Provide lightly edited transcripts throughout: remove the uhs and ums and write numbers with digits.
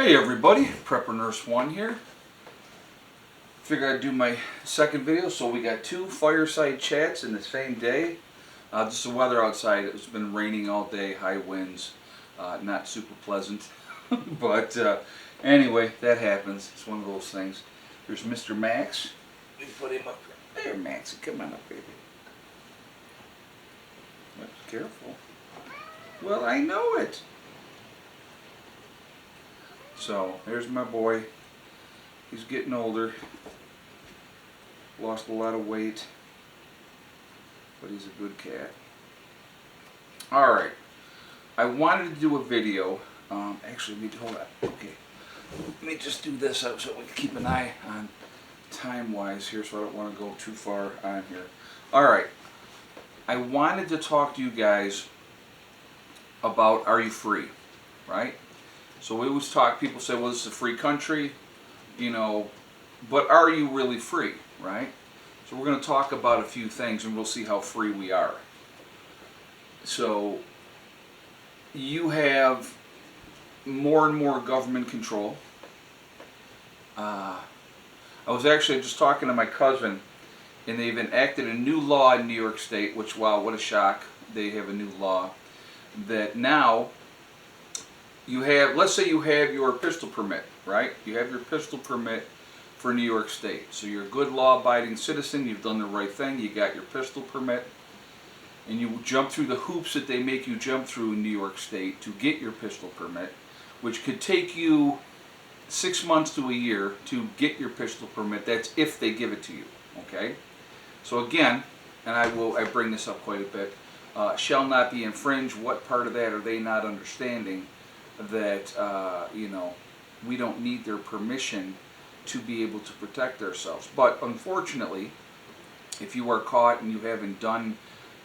Hey everybody, Prepper Nurse 1 here. Figured I'd do my second video, so we got two fireside chats in the same day. Just the weather outside, it's been raining all day, high winds, not super pleasant. But anyway, that happens. It's one of those things. There's Mr. Max. We put him up here. There, Max, come on up, baby. Oops, careful. Well, I know it. So, there's my boy. He's getting older. Lost a lot of weight. But he's a good cat. Alright. I wanted to do a video. Actually, hold on. Okay. Let me just do this so we can keep an eye on time-wise here, so I don't want to go too far on here. Alright. I wanted to talk to you guys about Are You Free? Right? So we always talk, people say, well, this is a free country, you know, but are you really free, right? So we're going to talk about a few things and we'll see how free we are. So you have more and more government control. I was actually just talking to my cousin, and they've enacted a new law in New York State, which, wow, what a shock. They have a new law that now you have, let's say you have your pistol permit, right? You have your pistol permit for New York State. So you're a good law-abiding citizen, you've done the right thing, you got your pistol permit, and you jump through the hoops that they make you jump through in New York State to get your pistol permit, which could take you 6 months to a year to get your pistol permit. That's if they give it to you, okay? So again, and I bring this up quite a bit, shall not be infringed. What part of that are they not understanding? That, you know, we don't need their permission to be able to protect ourselves. But unfortunately, if you are caught and you haven't done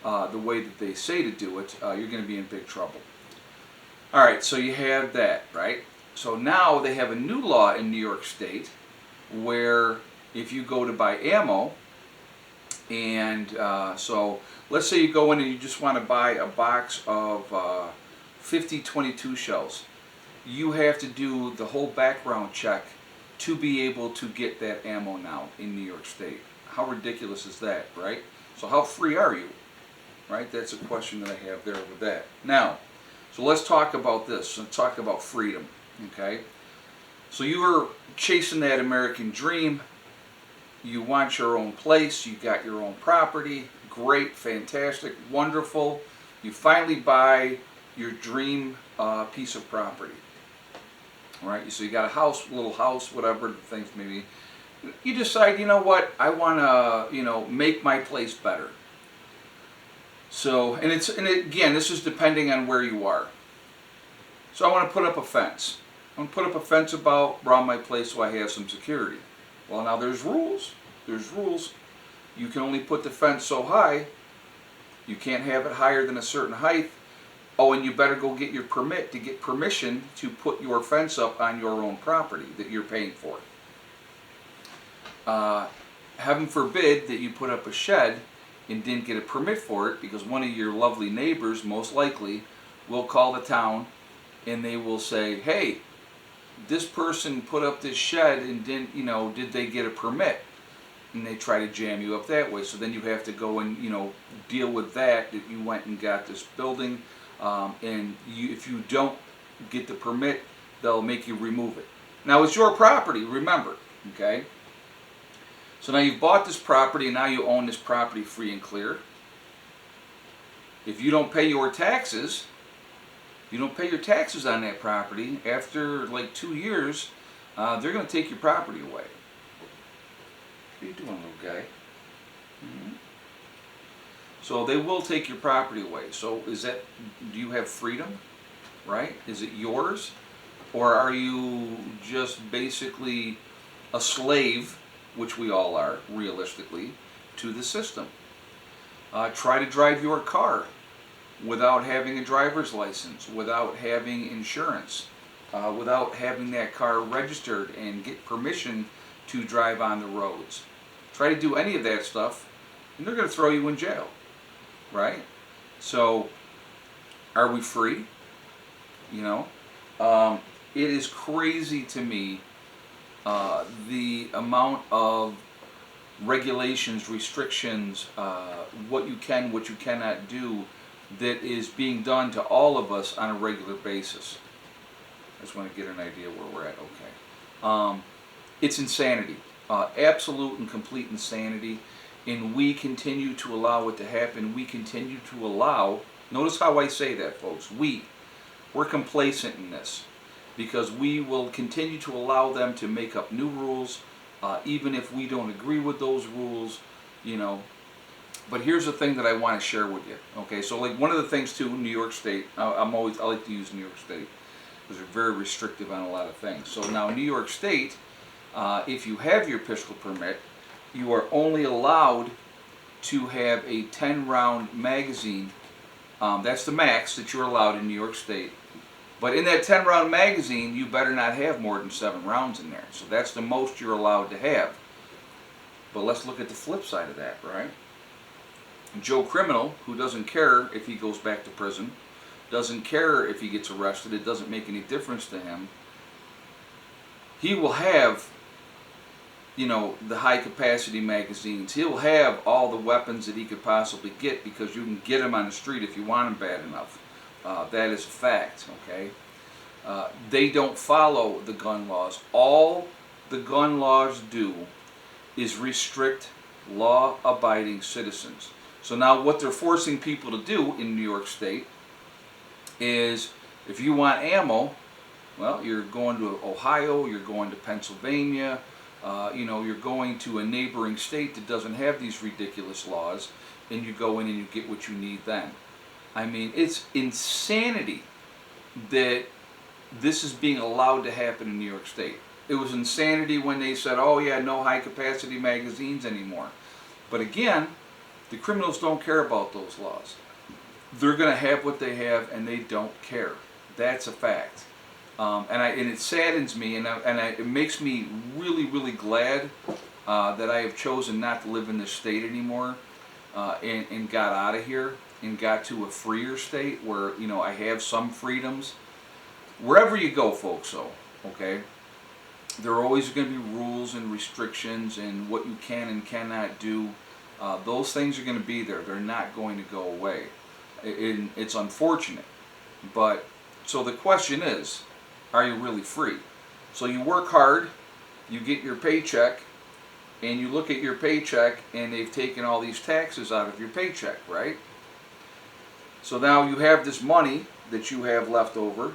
the way that they say to do it, you're going to be in big trouble. Alright, so you have that, right? So now they have a new law in New York State where if you go to buy ammo, and so let's say you go in and you just want to buy a box of 50 .22 shells. You have to do the whole background check to be able to get that ammo now in New York State. How ridiculous is that, right? So how free are you? Right? That's a question that I have there with that. Now, so let's talk about this. Let's talk about freedom, okay? So you are chasing that American dream. You want your own place. You got your own property. Great, fantastic, wonderful. You finally buy your dream piece of property, right? So you got a house, little house, whatever the things maybe. You decide, you know what, I want to, you know, make my place better. So, and again, this is depending on where you are. So I want to put up a fence. I want to put up a fence around my place so I have some security. Well, now there's rules. There's rules. You can only put the fence so high. You can't have it higher than a certain height. Oh, and you better go get your permit to get permission to put your fence up on your own property that you're paying for. Heaven forbid that you put up a shed and didn't get a permit for it, because one of your lovely neighbors, most likely, will call the town and they will say, hey, this person put up this shed and didn't, you know, did they get a permit? And they try to jam you up that way. So then you have to go and, you know, deal with that you went and got this building. And if you don't get the permit, they'll make you remove it. Now it's your property, remember, okay? So now you've bought this property and now you own this property free and clear. If you don't pay your taxes, on that property, after like 2 years, they're going to take your property away. What are you doing, little guy? Mm-hmm. So they will take your property away. So do you have freedom, right? Is it yours? Or are you just basically a slave, which we all are, realistically, to the system? Try to drive your car without having a driver's license, without having insurance, without having that car registered and get permission to drive on the roads. Try to do any of that stuff, and they're going to throw you in jail. Right? So, are we free? You know? it is crazy to me the amount of regulations, restrictions, what you can, what you cannot do, that is being done to all of us on a regular basis. I just want to get an idea where we're at. Okay. It's insanity. Absolute and complete insanity. And we continue to allow it to happen. We continue to allow, notice how I say that, folks. We're complacent in this because we will continue to allow them to make up new rules, even if we don't agree with those rules, you know. But here's the thing that I want to share with you. Okay, so like one of the things too, New York State, I like to use New York State because they're very restrictive on a lot of things. So now New York State, if you have your pistol permit, you are only allowed to have a 10-round magazine. That's the max that you're allowed in New York State. But in that 10-round magazine, you better not have more than 7 rounds in there. So that's the most you're allowed to have. But let's look at the flip side of that, right? Joe Criminal, who doesn't care if he goes back to prison, doesn't care if he gets arrested, it doesn't make any difference to him. He will have, you know, the high capacity magazines. He'll have all the weapons that he could possibly get because you can get them on the street if you want them bad enough. That is a fact, okay? They don't follow the gun laws. All the gun laws do is restrict law-abiding citizens. So now what they're forcing people to do in New York State is, if you want ammo, well, you're going to Ohio, you're going to Pennsylvania, you know, you're going to a neighboring state that doesn't have these ridiculous laws, and you go in and you get what you need then. I mean, it's insanity that this is being allowed to happen in New York State. It was insanity when they said, oh yeah, no high capacity magazines anymore. But again, the criminals don't care about those laws. They're going to have what they have and they don't care. That's a fact. And it saddens me, and it makes me really, really glad that I have chosen not to live in this state anymore, and got out of here and got to a freer state where, you know, I have some freedoms. Wherever you go, folks, though, okay, there are always going to be rules and restrictions and what you can and cannot do. Those things are going to be there. They're not going to go away. It's unfortunate. But, so the question is, are you really free? So you work hard, you get your paycheck, and you look at your paycheck and they've taken all these taxes out of your paycheck, right? So now you have this money that you have left over,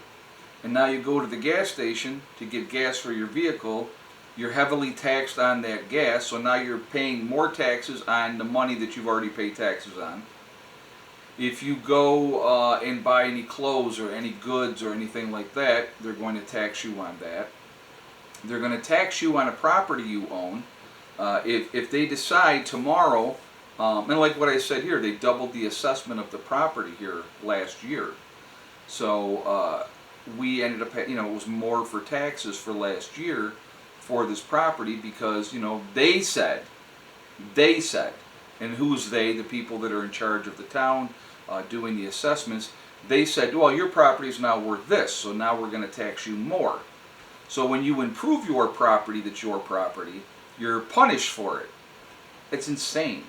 and now you go to the gas station to get gas for your vehicle. You're heavily taxed on that gas, so now you're paying more taxes on the money that you've already paid taxes on. If you go and buy any clothes or any goods or anything like that, they're going to tax you on that. They're going to tax you on a property you own. If they decide tomorrow, and like what I said here, they doubled the assessment of the property here last year. So we ended up, you know, it was more for taxes for last year for this property because, you know, they said, and who's they? The people that are in charge of the town doing the assessments. They said, well, your property is now worth this, so now we're going to tax you more. So when you improve your property that's your property, you're punished for it. It's insane.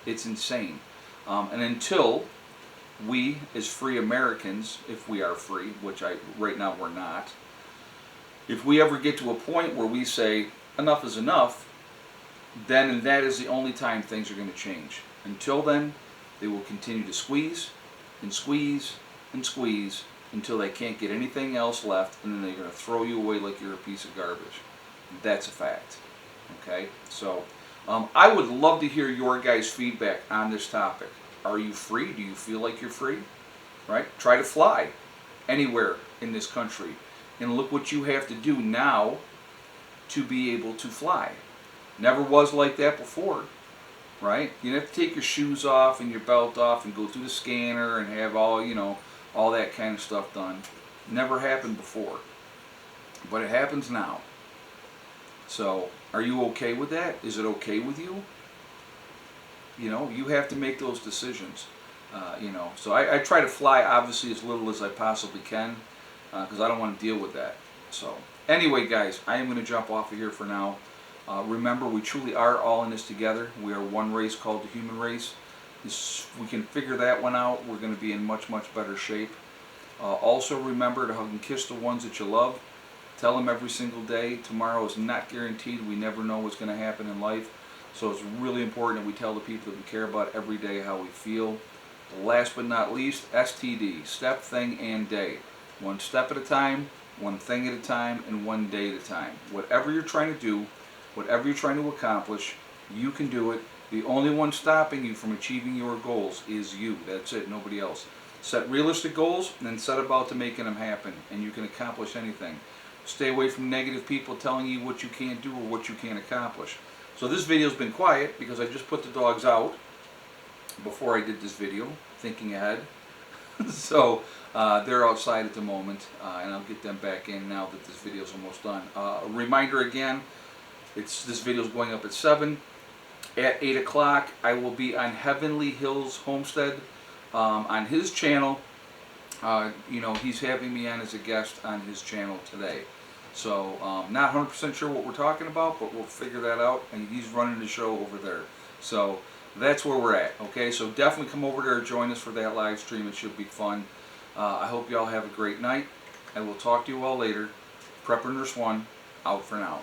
It's insane. And until we, as free Americans, if we are free, which right now we're not, if we ever get to a point where we say, enough is enough, then and that is the only time things are going to change. Until then, they will continue to squeeze and squeeze and squeeze until they can't get anything else left, and then they're going to throw you away like you're a piece of garbage. That's a fact. Okay? So, I would love to hear your guys' feedback on this topic. Are you free? Do you feel like you're free? Right? Try to fly anywhere in this country. And look what you have to do now to be able to fly. Never was like that before, right? You have to take your shoes off and your belt off and go through the scanner and have all, you know, all that kind of stuff done. Never happened before, but it happens now. So, are you okay with that? Is it okay with you? You know, you have to make those decisions. You know, so I try to fly obviously as little as I possibly can because I don't want to deal with that. So anyway, guys, I am going to jump off of here for now. Remember, we truly are all in this together. We are one race called the human race. We can figure that one out. We're going to be in much, much better shape. Also remember to hug and kiss the ones that you love. Tell them every single day. Tomorrow is not guaranteed. We never know what's going to happen in life. So it's really important that we tell the people that we care about every day how we feel. Last but not least, STD, step, thing, and day. One step at a time, one thing at a time, and one day at a time. Whatever you're trying to do, whatever you're trying to accomplish, you can do it. The only one stopping you from achieving your goals is you. That's it, nobody else. Set realistic goals and then set about to making them happen, and you can accomplish anything. Stay away from negative people telling you what you can't do or what you can't accomplish. So this video's been quiet because I just put the dogs out before I did this video, thinking ahead. So they're outside at the moment, and I'll get them back in now that this video's almost done. A reminder again, this video's going up at 7. At 8 o'clock, I will be on Heavenly Hills Homestead on his channel. He's having me on as a guest on his channel today. So not 100% sure what we're talking about, but we'll figure that out. And he's running the show over there. So that's where we're at. Okay, so definitely come over there and join us for that live stream. It should be fun. I hope you all have a great night. I will talk to you all later. Prepper Nurse 1, out for now.